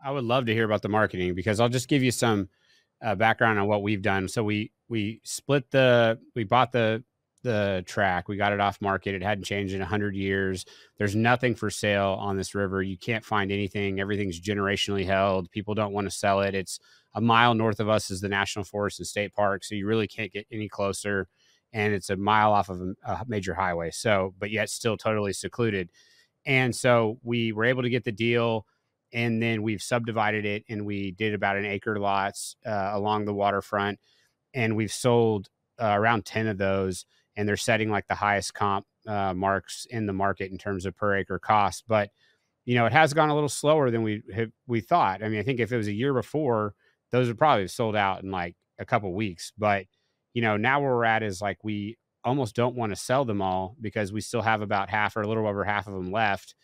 I would love to hear about the marketing because I'll just give you some background on what we've done. So we bought the track, we got it off market. It hadn't changed in 100 years. There's nothing for sale on this river. You can't find anything. Everything's generationally held. People don't want to sell it. It's a mile north of us is the National Forest and State Park, so you really can't get any closer. And it's a mile off of a major highway. So, but yet still totally secluded. And so we were able to get the deal, and then we've subdivided it, and we did about an acre lots along the waterfront, and we've sold around 10 of those, and they're setting like the highest comp marks in the market in terms of per acre cost. But it has gone a little slower than we thought. I mean, I think if it was a year before, those would probably have sold out in like a couple weeks. But now where we're at is like we almost don't want to sell them all because we still have about half or a little over half of them left.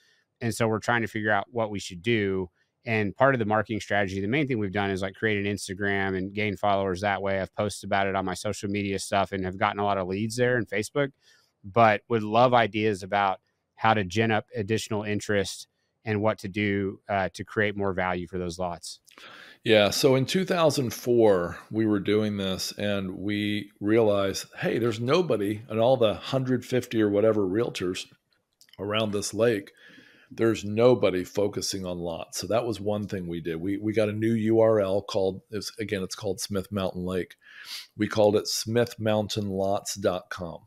And so we're trying to figure out what we should do. And part of the marketing strategy, the main thing we've done is like create an Instagram and gain followers that way. I've posted about it on my social media stuff and have gotten a lot of leads there in Facebook, but would love ideas about how to gin up additional interest and what to do to create more value for those lots. Yeah. So in 2004, we were doing this and we realized, hey, there's nobody and all the 150 or whatever realtors around this lake. There's nobody focusing on lots. So that was one thing we did. We got a new URL called, it's called Smith Mountain Lake. We called it smithmountainlots.com.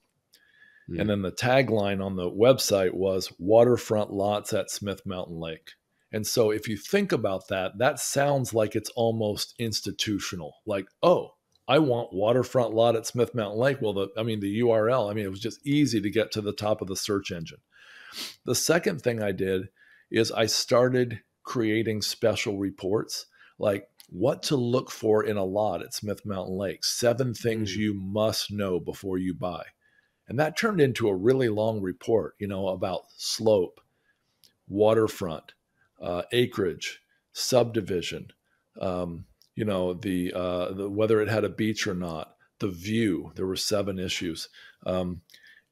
And then the tagline on the website was waterfront lots at Smith Mountain Lake. And so if you think about that, that sounds like it's almost institutional. Like, oh, I want waterfront lot at Smith Mountain Lake. Well, the URL, it was just easy to get to the top of the search engine. The second thing I did is I started creating special reports, like what to look for in a lot at Smith Mountain Lake, 7 things you must know before you buy. And that turned into a really long report, about slope, waterfront, acreage, subdivision, the whether it had a beach or not, the view. There were 7 issues.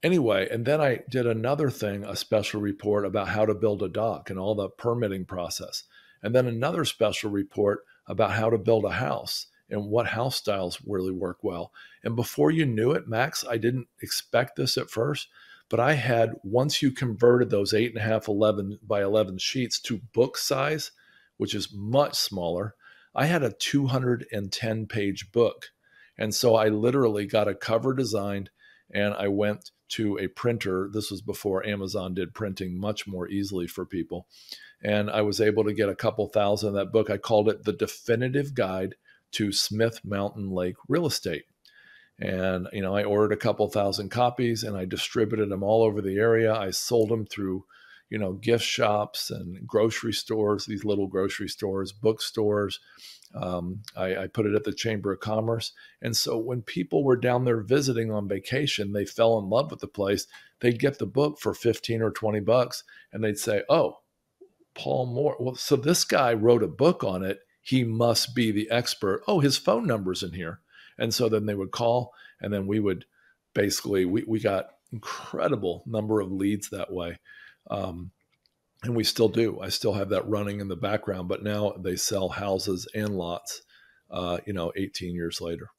Anyway, and then I did another thing, a special report about how to build a dock and all the permitting process. And then another special report about how to build a house and what house styles really work well. And before you knew it, Max, I didn't expect this at first, but I had, once you converted those 8.5, 11 by 11 sheets to book size, which is much smaller, I had a 210 page book. And so I literally got a cover designed and I went to a printer. This was before Amazon did printing much more easily for people. And I was able to get a couple thousand of that book. I called it The Definitive Guide to Smith Mountain Lake Real Estate. And, I ordered a couple thousand copies and I distributed them all over the area. I sold them through, gift shops and grocery stores, these little grocery stores, bookstores. I put it at the Chamber of Commerce. And so when people were down there visiting on vacation, they fell in love with the place. They'd get the book for 15 or 20 bucks and they'd say, oh, Paul Moore. Well, so this guy wrote a book on it. He must be the expert. Oh, his phone number's in here. And so then they would call and then we would basically, we got incredible number of leads that way. And we still do. I still have that running in the background, but now they sell houses and lots, 18 years later.